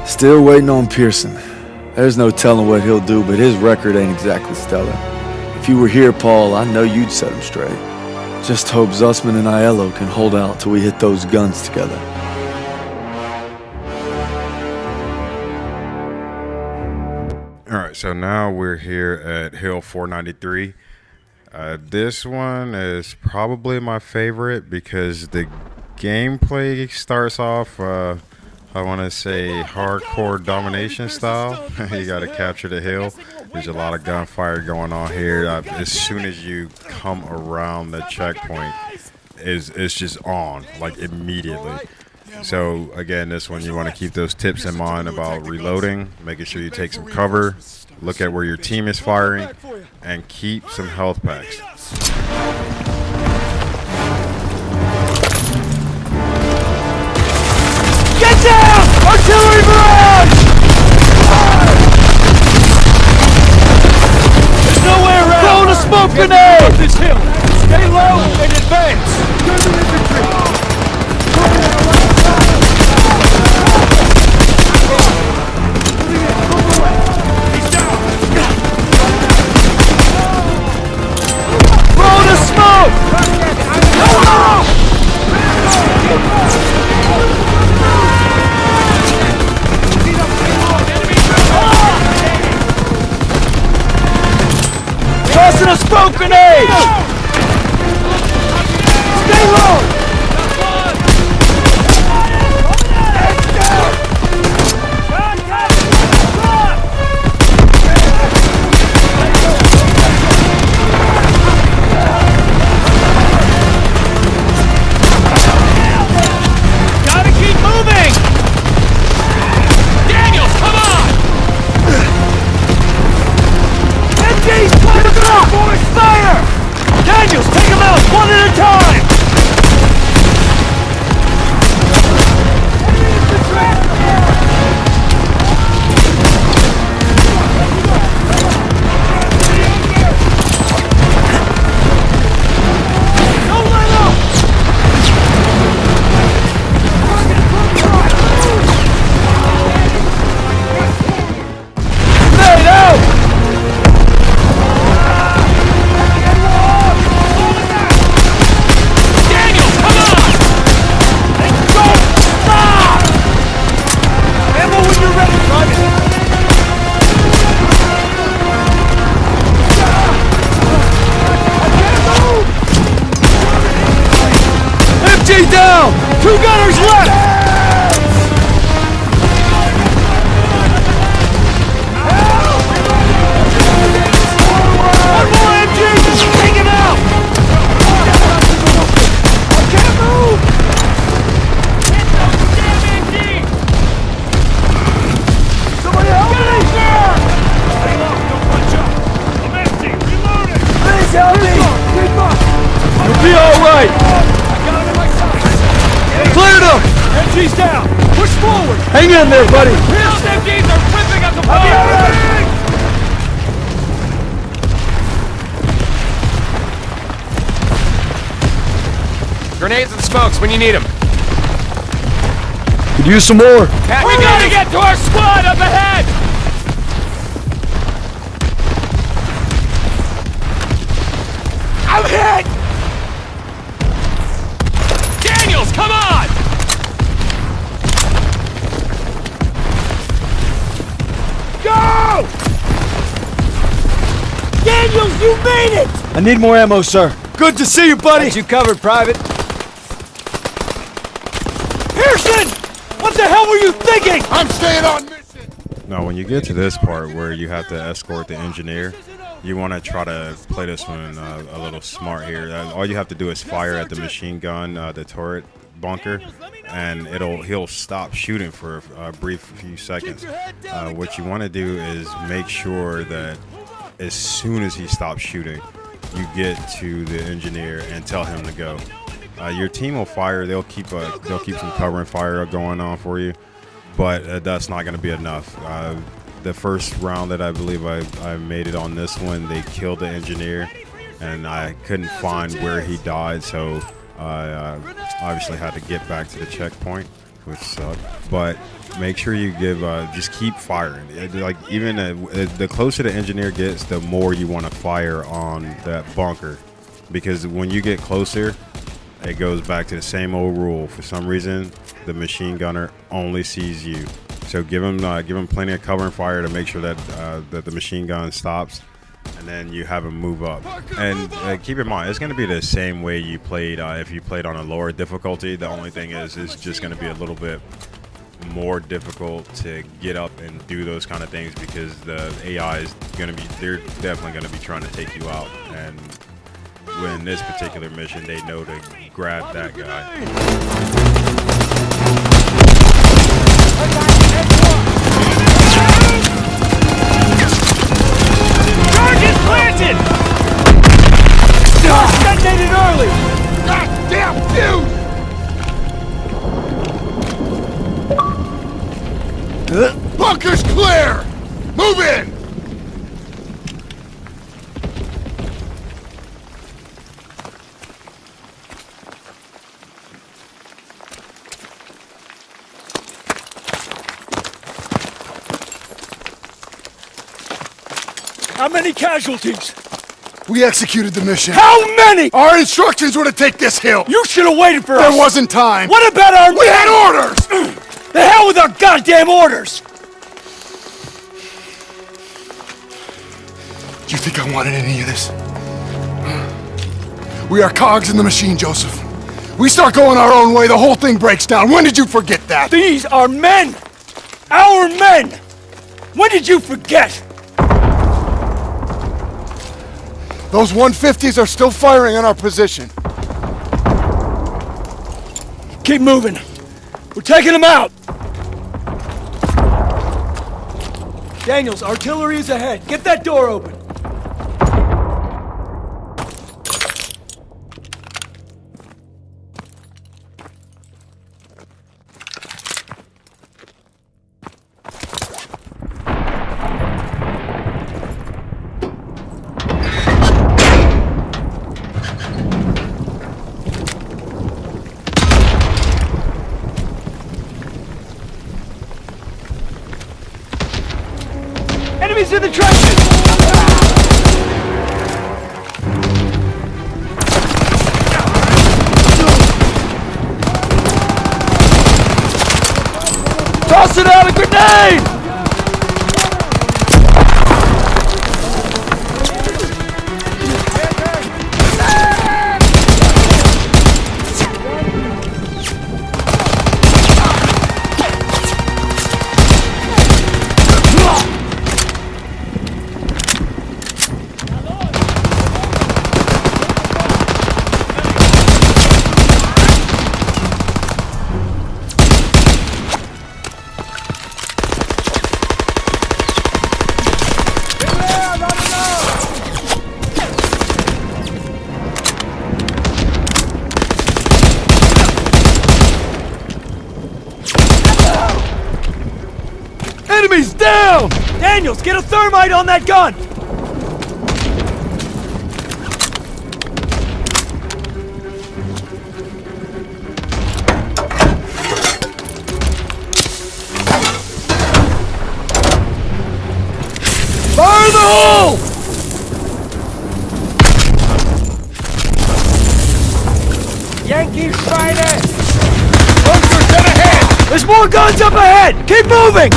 Still waiting on Pearson. There's no telling what he'll do, but his record ain't exactly stellar. If you were here, Paul, I know you'd set him straight. Just hope Zussman and Aiello can hold out till we hit those guns together. All right, so now we're here at Hill 493. This one is probably my favorite because the gameplay starts off, I want to say, hardcore domination style. You got to capture the hill. There's a lot of gunfire going on here. As soon as you come around the checkpoint, it's just on, like immediately. So again, this one you want to keep those tips in mind about reloading, making sure you take some cover, look at where your team is firing, and keep some health packs. Get down! Artillery barrage! There's no way around! Throw a smoke grenade! This hill! Stay low and advance! German infantry! He's down! Throw the smoke! Tossing a smoke grenade! Stay low! Gotta keep moving! Daniels, come on! MG's coming up! Boys, fire! Daniels, take them out one at a time! Don't let up! Grenade out! Daniels, come on! And don't stop! Ammo when you're ready, Private! MG down! 2 gunners left! One more MG! Take him out! I can't move! Hit those damn MG! Somebody help me! Stay low, don't punch up! I'm empty, reloading! Please help me! Keep up! You'll be alright! I got him in my sights! Cleared him! MG's down! Push forward! Hang in there, buddy! Those MGs are ripping up the fire! Grenades and smokes when you need them. Could use some more. We gotta get to our squad up ahead! I'm hit! Daniels, come on! Go! Daniels, you made it! I need more ammo, sir. Good to see you, buddy! Got you covered, Private. Pearson! What the hell were you thinking? I'm staying on mission! Now, when you get to this part where you have to escort the engineer, you want to try to play this one a little smart here. All you have to do is fire at the machine gun, the turret bunker, and he'll stop shooting for a brief few seconds. What you want to do is make sure that as soon as he stops shooting, you get to the engineer and tell him to go. Your team will fire. They'll keep some cover and fire going on for you, but that's not going to be enough. The first round that I believe I made it on this one, they killed the engineer, and I couldn't find where he died, so I obviously had to get back to the checkpoint. which suck. But make sure you give, just keep firing. Like even the closer the engineer gets, the more you want to fire on that bunker, because when you get closer, it goes back to the same old rule. For some reason, the machine gunner only sees you. So give him plenty of cover and fire to make sure that that the machine gun stops, and then you have him move up. And keep in mind, it's going to be the same way you played if you played on a lower difficulty. The only thing is, it's just going to be a little bit more difficult to get up and do those kind of things, because the AI is going to be, they're definitely going to be trying to take you out. And when this particular mission, they know to grab that guy. Target planted! Detonated early! Goddamn fuse! Bunker's clear! Move in! How many casualties? We executed the mission. How many? Our instructions were to take this hill. You should have waited for us. There wasn't time. What about our... We had orders! The hell with our goddamn orders! Do you think I wanted any of this? We are cogs in the machine, Joseph. We start going our own way, the whole thing breaks down. When did you forget that? These are men! Our men! When did you forget? Those 150s are still firing on our position. Keep moving. We're taking them out! Daniels, artillery is ahead. Get that door open. Enemies in the trenches! Tossing out a grenade! Enemies down! Daniels, get a thermite on that gun! Fire the hole! Yankees fighting! Bunker's dead ahead! There's more guns up ahead! Keep moving!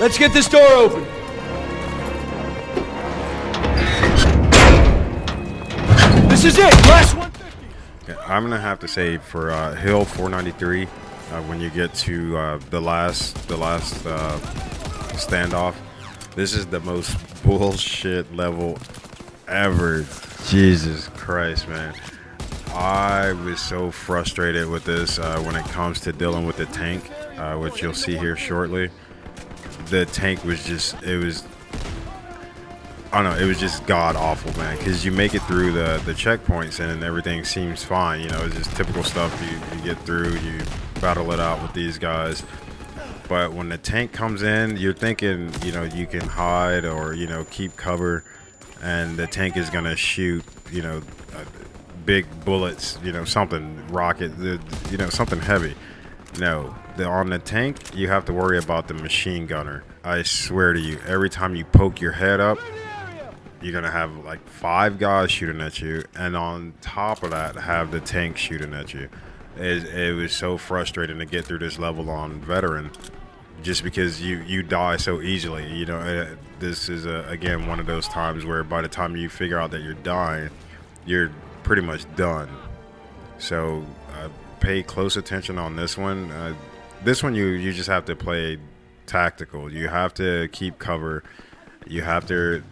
Let's get this door open. This is it. Last 150. Yeah, I'm gonna have to say for Hill 493, when you get to the last standoff, this is the most bullshit level ever. Jesus Christ, man. I was so frustrated with this when it comes to dealing with the tank, which you'll see here shortly. The tank was just, I don't know, it was just god awful, man, because you make it through the checkpoints and everything seems fine. You know, it's just typical stuff. You get through, you battle it out with these guys. But when the tank comes in, you're thinking, you know, you can hide or, you know, keep cover, and the tank is gonna shoot, you know, big bullets, you know, something, rocket, you know, something heavy. No, on the tank, you have to worry about the machine gunner. I swear to you, every time you poke your head up, you're gonna have like 5 guys shooting at you, and on top of that, have the tank shooting at you. It was so frustrating to get through this level on veteran, just because you die so easily. You know, this is again one of those times where by the time you figure out that you're dying, you're pretty much done. So pay close attention on this one. This one you just have to play tactical. You have to keep cover. You have to,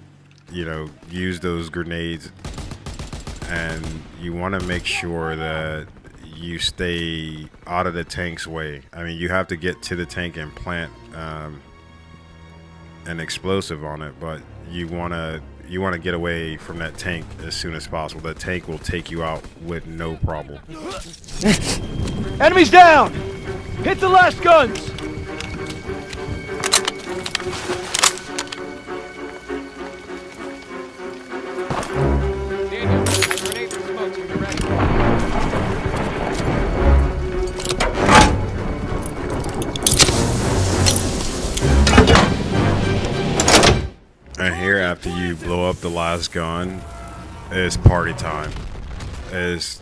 you know, use those grenades, and you want to make sure that you stay out of the tank's way. I mean, you have to get to the tank and plant an explosive on it, but you want to get away from that tank as soon as possible. That tank will take you out with no problem. Enemies down. Hit the last guns. Daniel, grenades and smokes when you're ready. And here, after you blow up the last gun, it's party time. It's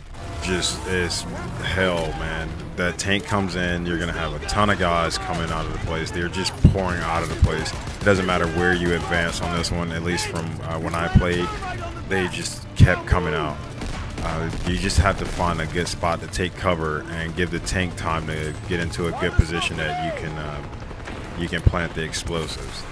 hell, man. That tank comes in, you're gonna have a ton of guys coming out of the place. They're just pouring out of the place. It doesn't matter where you advance on this one, at least from when I played, they just kept coming out. You just have to find a good spot to take cover and give the tank time to get into a good position that you can plant the explosives.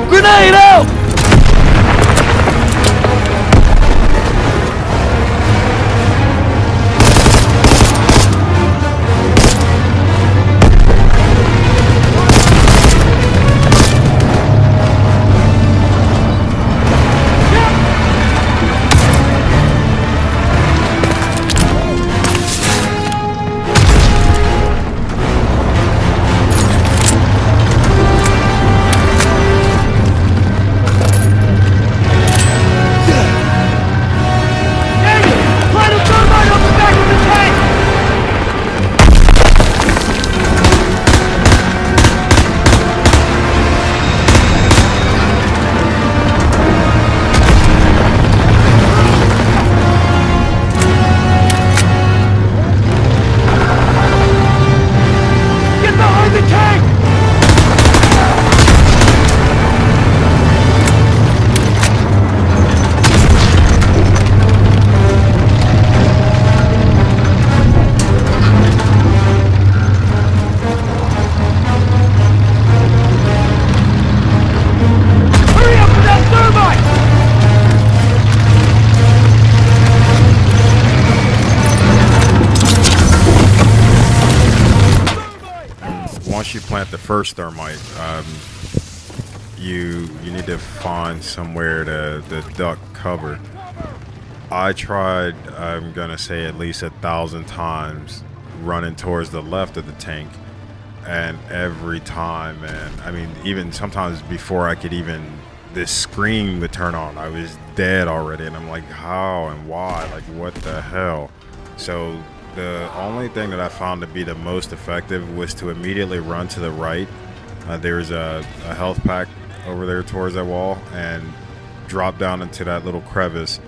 Grenade out! Once you plant the first thermite, you need to find somewhere to duck cover. I tried, I'm gonna say at least 1,000 times running towards the left of the tank, and every time, man, I mean, even sometimes before I could even, this screen would turn on, I was dead already, and I'm like, how and why? Like, what the hell? So the only thing that I found to be the most effective was to immediately run to the right. There's a health pack over there towards that wall, and drop down into that little crevice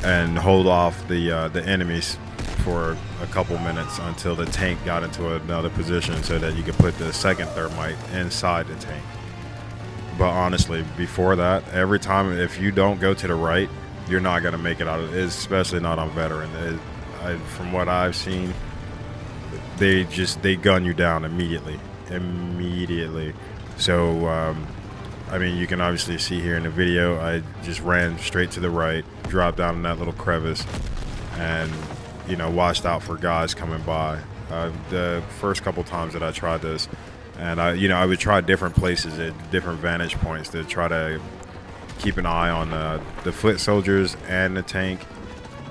and hold off the enemies for a couple minutes until the tank got into another position so that you could put the second thermite inside the tank. But honestly, before that, every time, if you don't go to the right, you're not going to make it out of it, especially not on veteran. From what I've seen, they gun you down immediately. So, I mean, you can obviously see here in the video, I just ran straight to the right, dropped down in that little crevice, and, you know, watched out for guys coming by. The first couple times that I tried this, and I would try different places at different vantage points to try to keep an eye on the foot soldiers and the tank.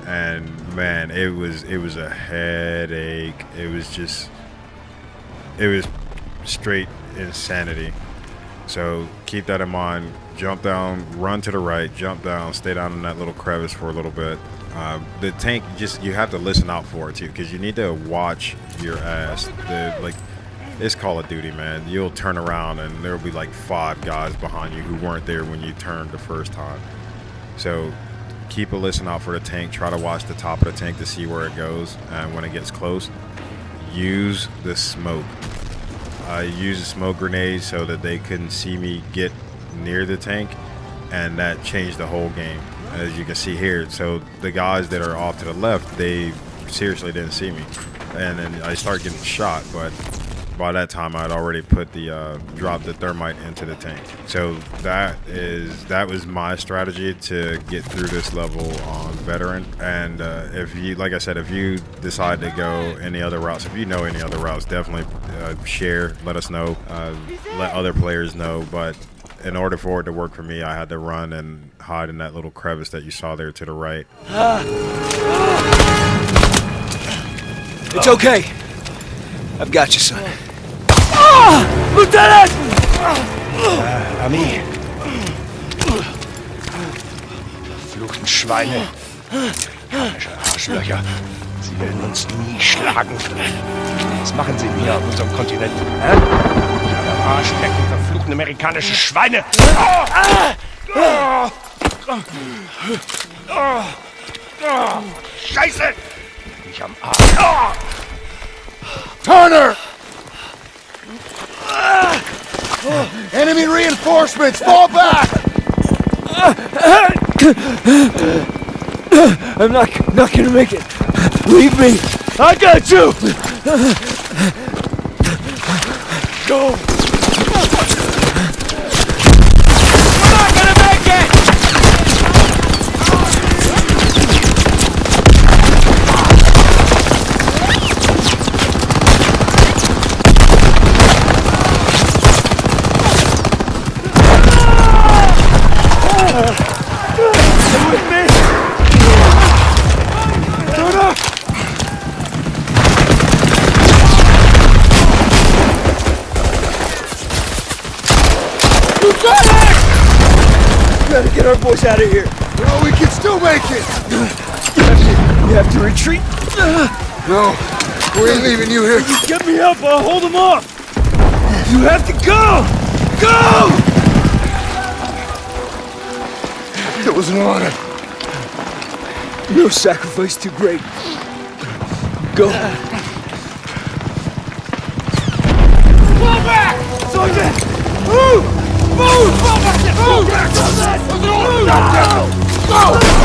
And man, it was a headache. It was straight insanity. So keep that in mind. Jump down, run to the right, jump down, stay down in that little crevice for a little bit. The tank, you have to listen out for it too, because you need to watch your ass. It's Call of Duty, man. You'll turn around and there'll be like 5 guys behind you who weren't there when you turned the first time. So keep a listen out for the tank. Try to watch the top of the tank to see where it goes, and when it gets close, use the smoke. I used a smoke grenade so that they couldn't see me get near the tank, and that changed the whole game, as you can see here. So the guys that are off to the left, they seriously didn't see me, and then I start getting shot, but by that time I'd already put dropped the thermite into the tank. So that was my strategy to get through this level on veteran. And if you, like I said, if you decide to go any other routes, if you know any other routes, definitely share, let us know, let other players know. But in order for it to work for me, I had to run and hide in that little crevice that you saw there to the right. It's okay. I've got you, son. Lieutenant! Armee. Verfluchten Schweine. Komische Arschlöcher. Sie werden uns nie schlagen. Was machen Sie hier auf unserem Kontinent? Hä? Ich habe am Arsch lecken, verfluchten amerikanische Schweine! Scheiße! Mich am Arsch. Turner! Enemy reinforcements! Fall back! I'm not gonna make it. Leave me. I got you. Go. We're not gonna make it. With me. Turner. Lieutenant! We gotta get our boys out of here. No, we can still make it! You have to retreat. No, we ain't leaving you here. Get me up, I'll hold them off. You have to go! Go! It was an honor. No sacrifice too great. Go. Fall back! Sergeant! Move! Move! Fall back! Move! Go! Go! No!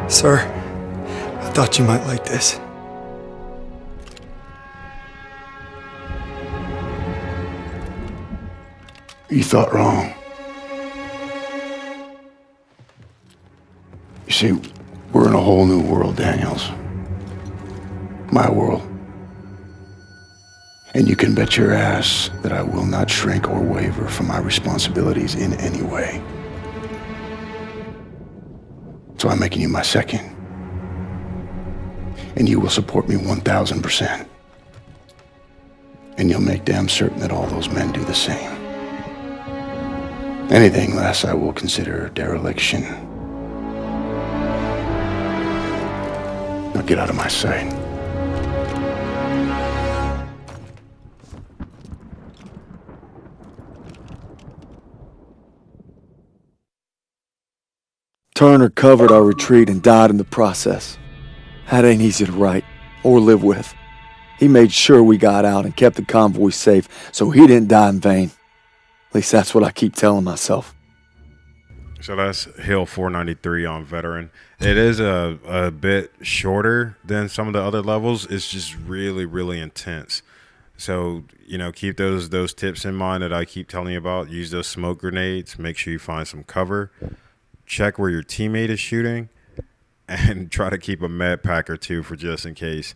Sir, I thought you might like this. You thought wrong. You see, we're in a whole new world, Daniels. My world. And you can bet your ass that I will not shrink or waver from my responsibilities in any way. So I'm making you my second. And you will support me 1,000%. And you'll make damn certain that all those men do the same. Anything less I will consider dereliction. Now get out of my sight. Turner covered our retreat and died in the process. That ain't easy to write or live with. He made sure we got out and kept the convoy safe so he didn't die in vain. At least that's what I keep telling myself. So that's Hill 493 on Veteran. It is a bit shorter than some of the other levels. It's just really, really intense. So, you know, keep those tips in mind that I keep telling you about. Use those smoke grenades. Make sure you find some cover. Check where your teammate is shooting. And try to keep a med pack or two for just in case.